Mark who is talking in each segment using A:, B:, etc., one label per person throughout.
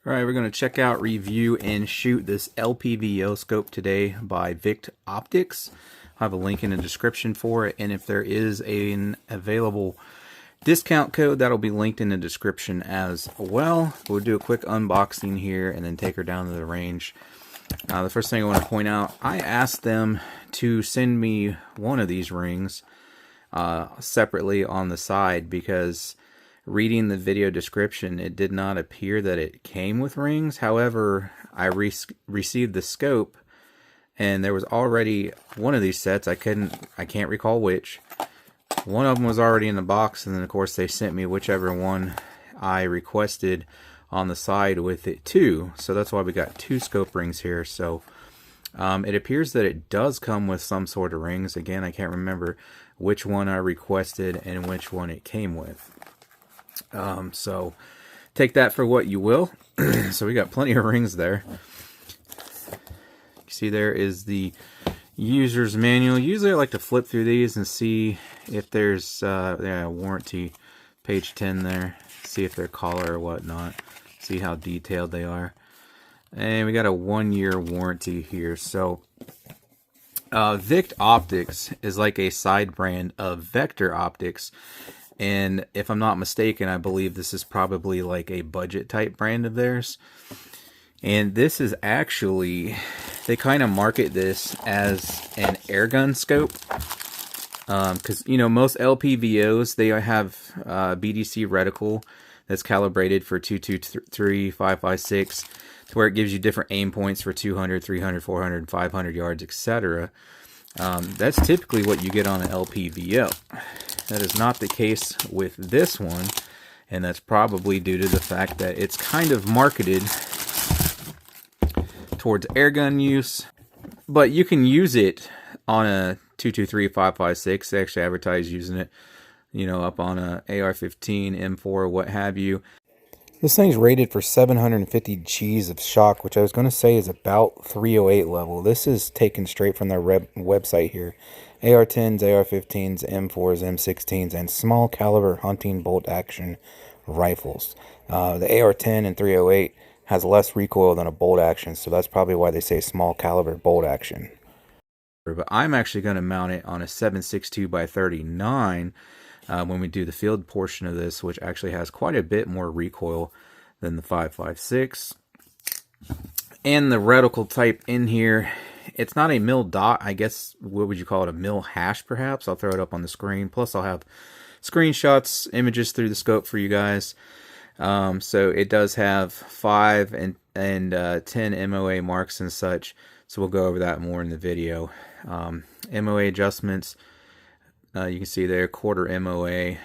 A: Alright, we're going to check out, review, and shoot this LPVO scope today by Victoptics. I have a link in the description for it, and if there is an available discount code, that'll be linked in the description as well. We'll do a quick unboxing here and then take her down to the range. The first thing I want to point out, I asked them to send me one of these rings separately on the side because reading the video description, it did not appear that it came with rings. However, I received the scope, and there was already one of these sets. I can't recall which. One of them was already in the box, and then of course they sent me whichever one I requested on the side with it too. So that's why we got two scope rings here. So it appears that it does come with some sort of rings. Again, I can't remember which one I requested and which one it came with. So take that for what you will. So we got plenty of rings there. You see there is the user's manual. Usually I like to flip through these and see if there's warranty, page 10 there, see if they're color or whatnot, see how detailed they are. And we got a 1-year warranty here. So Victoptics is like a side brand of Vector Optics. And if I'm not mistaken, I believe this is probably like a budget type brand of theirs. And this is actually, they kind of market this as an airgun scope. Because, you know, most LPVOs, they have BDC reticle that's calibrated for 223, 556, to where it gives you different aim points for 200, 300, 400, 500 yards, etc. That's typically what you get on an LPVO. That is not the case with this one, and that's probably due to the fact that it's kind of marketed towards airgun use, but you can use it on a 223, 556. They actually advertise using it, you know, up on a AR-15, M4, what have you. This thing's rated for 750 Gs of shock, which I was going to say is about 308 level. This is taken straight from their website here. AR-10s, AR-15s, M4s, M16s, and small caliber hunting bolt action rifles. The AR-10 and 308 has less recoil than a bolt action, so that's probably why they say small caliber bolt action. But I'm actually going to mount it on a 7.62x39 when we do the field portion of this, which actually has quite a bit more recoil than the 5.56. And the reticle type in here, it's not a mil dot. I guess, what would you call it, a mil hash perhaps? I'll throw it up on the screen. Plus I'll have screenshots, images through the scope for you guys. So it does have 5 and 10 MOA marks and such. So we'll go over that more in the video. MOA adjustments, you can see there, quarter MOA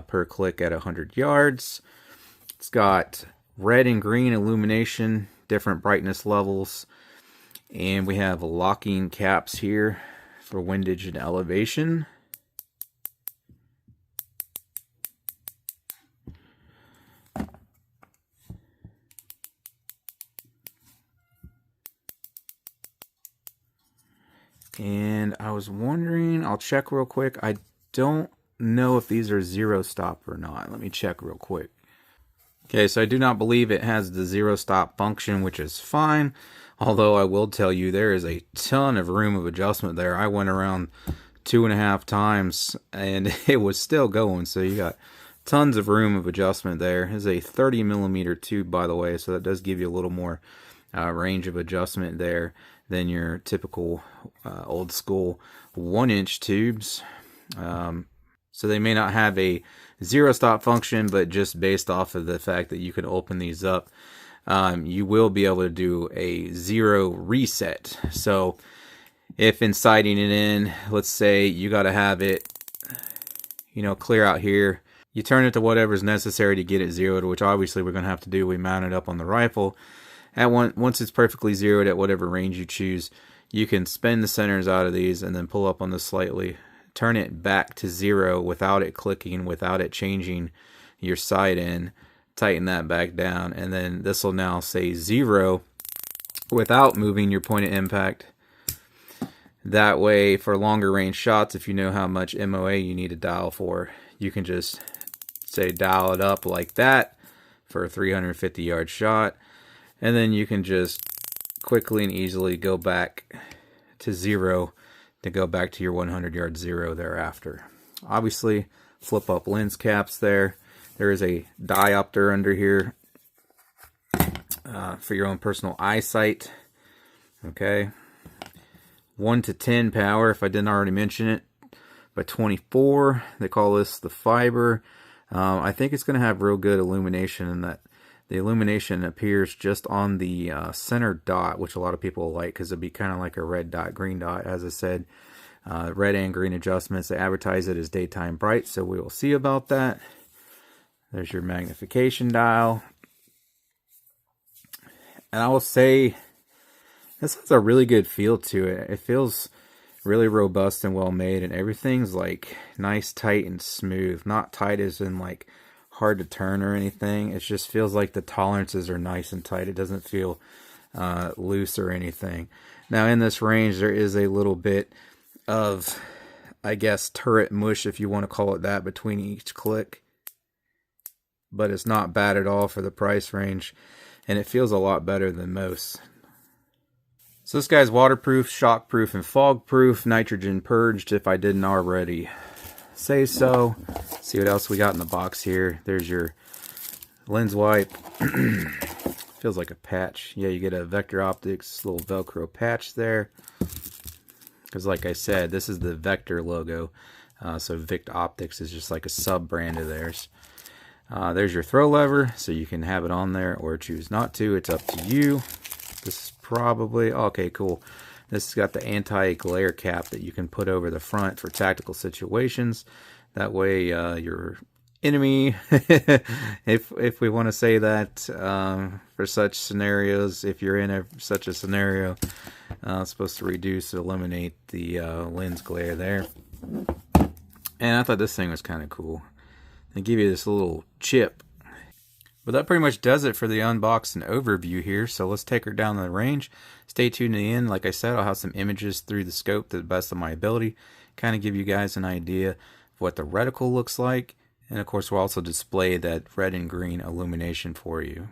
A: per click at 100 yards. It's got red and green illumination, different brightness levels. And we have locking caps here for windage and elevation. And I was wondering, I'll check real quick. I don't know if these are zero stop or not. Let me check real quick. Okay, so I do not believe it has the zero stop function, which is fine. Although I will tell you, there is a ton of room of adjustment there. I went around 2.5 times and it was still going. So you got tons of room of adjustment there. It's a 30mm tube, by the way, so that does give you a little more range of adjustment there than your typical old school 1-inch tubes. So they may not have a zero stop function, but just based off of the fact that you can open these up, you will be able to do a zero reset. So if in sighting it in, let's say you got to have it, you know, clear out here, you turn it to whatever's necessary to get it zeroed, which obviously we're going to have to do. We mount it up on the rifle. Once it's perfectly zeroed at whatever range you choose, you can spin the centers out of these and then pull up on this slightly, turn it back to zero without it clicking, without it changing your sight in, tighten that back down, and then this will now say 0 without moving your point of impact. That way, for longer range shots, if you know how much MOA you need to dial for, you can just say dial it up like that for a 350 yard shot. And then you can just quickly and easily go back to 0 to go back to your 100 yard 0 thereafter. Obviously, flip up lens caps there. There is a diopter under here for your own personal eyesight. Okay. 1 to 10 power, if I didn't already mention it. By 24, they call this the fiber. I think it's going to have real good illumination, and that the illumination appears just on the center dot, which a lot of people like because it'd be kind of like a red dot, green dot, as I said. Red and green adjustments. They advertise it as daytime bright, so we will see about that. There's your magnification dial. And I will say, this has a really good feel to it. It feels really robust and well made, and everything's like nice, tight, and smooth. Not tight as in like hard to turn or anything. It just feels like the tolerances are nice and tight. It doesn't feel loose or anything. Now in this range, there is a little bit of, I guess, turret mush, if you want to call it that, between each click. But it's not bad at all for the price range, and it feels a lot better than most. So this guy's waterproof, shockproof, and fog-proof, nitrogen purged if I didn't already say so. See what else we got in the box here. There's your lens wipe. Feels like a patch. Yeah, you get a Victoptics little Velcro patch there. Because like I said, this is the Vector logo. So Victoptics is just like a sub-brand of theirs. There's your throw lever, so you can have it on there or choose not to. It's up to you. This is probably, okay, cool. This has got the anti-glare cap that you can put over the front for tactical situations. That way your enemy, if we want to say that, for such scenarios, if you're in such a scenario, it's supposed to reduce or eliminate the lens glare there. And I thought this thing was kind of cool. They give you this little chip. But that pretty much does it for the unbox and overview here. So let's take her down the range. Stay tuned to the end. Like I said, I'll have some images through the scope to the best of my ability. Kind of give you guys an idea of what the reticle looks like. And of course, we'll also display that red and green illumination for you.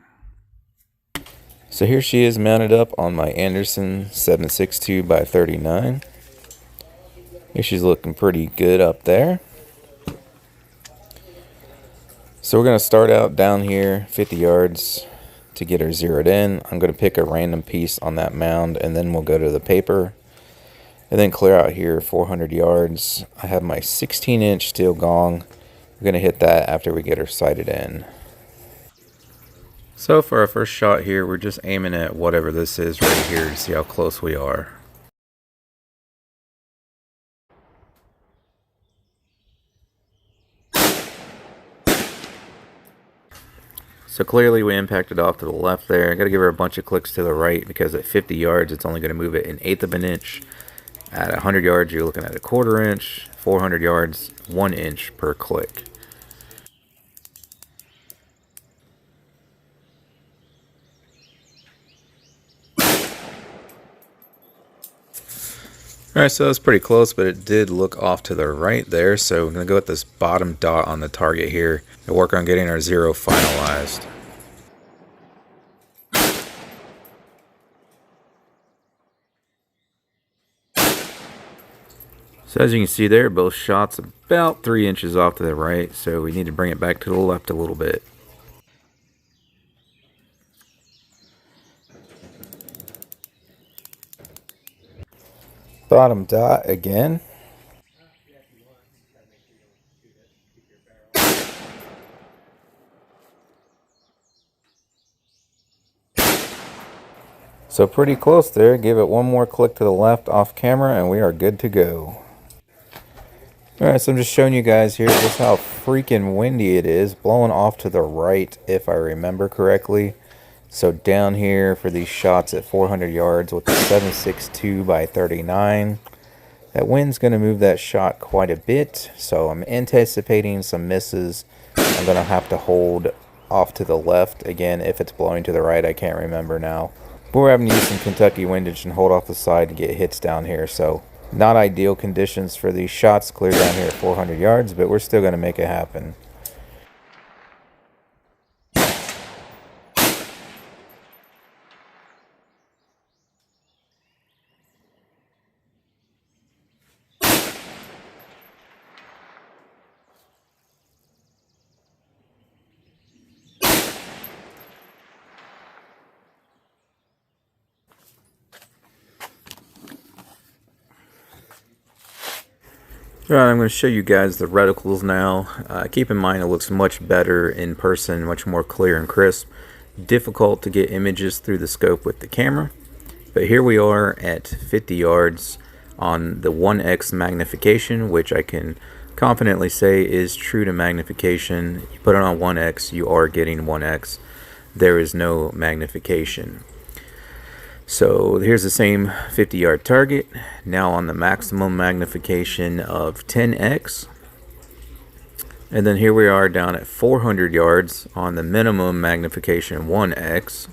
A: So here she is mounted up on my Anderson 762x39. Here she's looking pretty good up there. So we're going to start out down here 50 yards to get her zeroed in. I'm going to pick a random piece on that mound, and then we'll go to the paper and then clear out here 400 yards. I have my 16-inch steel gong. We're going to hit that after we get her sighted in. So for our first shot here, we're just aiming at whatever this is right here to see how close we are. So clearly we impacted off to the left there. I got to give her a bunch of clicks to the right because at 50 yards it's only going to move it 1/8 of an inch. At 100 yards you're looking at 1/4 inch. 400 yards, 1 inch per click. Alright, so that's pretty close, but it did look off to the right there. So we're going to go with this bottom dot on the target here and work on getting our 0 finalized. So as you can see there, both shots about 3 inches off to the right, so we need to bring it back to the left a little bit. Bottom dot again. So pretty close there. Give it one more click to the left off camera and we are good to go. Alright, so I'm just showing you guys here just how freaking windy it is. Blowing off to the right if I remember correctly. So down here for these shots at 400 yards with the 762x39. That wind's going to move that shot quite a bit. So I'm anticipating some misses. I'm going to have to hold off to the left. Again, if it's blowing to the right, I can't remember now. But we're having to use some Kentucky windage and hold off the side to get hits down here. So not ideal conditions for these shots clear down here at 400 yards, but we're still going to make it happen. Alright, I'm going to show you guys the reticles now. Keep in mind it looks much better in person, much more clear and crisp. Difficult to get images through the scope with the camera. But here we are at 50 yards on the 1x magnification, which I can confidently say is true to magnification. You put it on 1x, you are getting 1x. There is no magnification. So here's the same 50-yard target, now on the maximum magnification of 10x. And then here we are down at 400 yards on the minimum magnification 1x.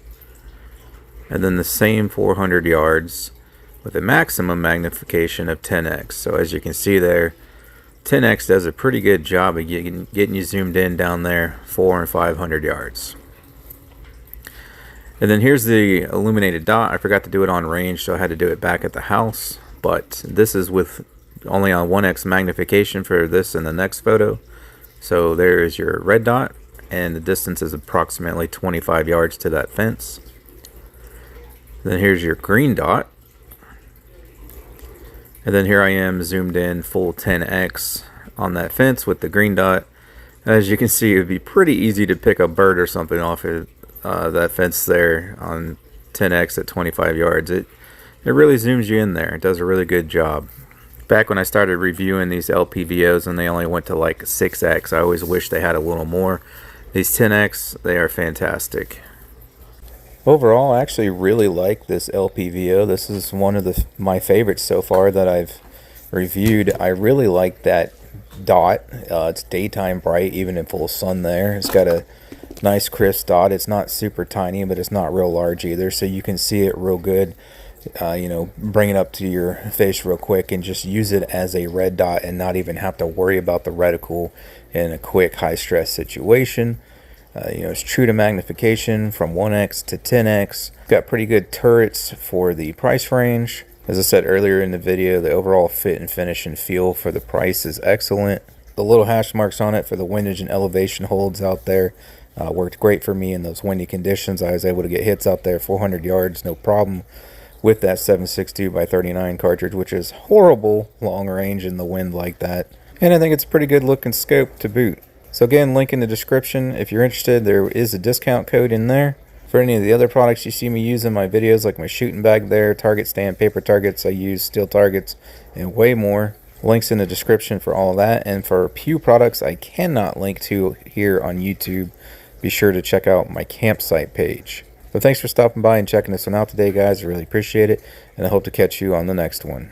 A: And then the same 400 yards with a maximum magnification of 10x. So as you can see there, 10x does a pretty good job of getting you zoomed in down there 400 and 500 yards. And then here's the illuminated dot. I forgot to do it on range, so I had to do it back at the house. But this is with only on 1x magnification for this and the next photo. So there is your red dot, and the distance is approximately 25 yards to that fence. Then here's your green dot. And then here I am zoomed in full 10x on that fence with the green dot. As you can see, it would be pretty easy to pick a bird or something off of that fence there on 10x at 25 yards. It really zooms you in there. It does a really good job. Back when I started reviewing these LPVOs and they only went to like 6x, I always wish they had a little more. These 10x, they are fantastic. Overall, I actually really like this LPVO. This is one of my favorites so far that I've reviewed. I really like that dot. It's daytime bright, even in full sun there. It's got a nice crisp dot. It's not super tiny, but it's not real large either, so you can see it real good. You know, bring it up to your face real quick and just use it as a red dot and not even have to worry about the reticle in a quick high stress situation. You know, it's true to magnification from 1x to 10x. Got pretty good turrets for the price range. As I said earlier in the video, the overall fit and finish and feel for the price is excellent. The little hash marks on it for the windage and elevation holds out there worked great for me in those windy conditions. I was able to get hits out there 400 yards, no problem, with that 7.62x39 cartridge, which is horrible long range in the wind like that. And I think it's a pretty good looking scope to boot. So again, link in the description. If you're interested, there is a discount code in there. For any of the other products you see me use in my videos, like my shooting bag there, target stand, paper targets, I use steel targets, and way more. Links in the description for all of that. And for Pew products I cannot link to here on YouTube, be sure to check out my campsite page. But thanks for stopping by and checking this one out today, guys. I really appreciate it, and I hope to catch you on the next one.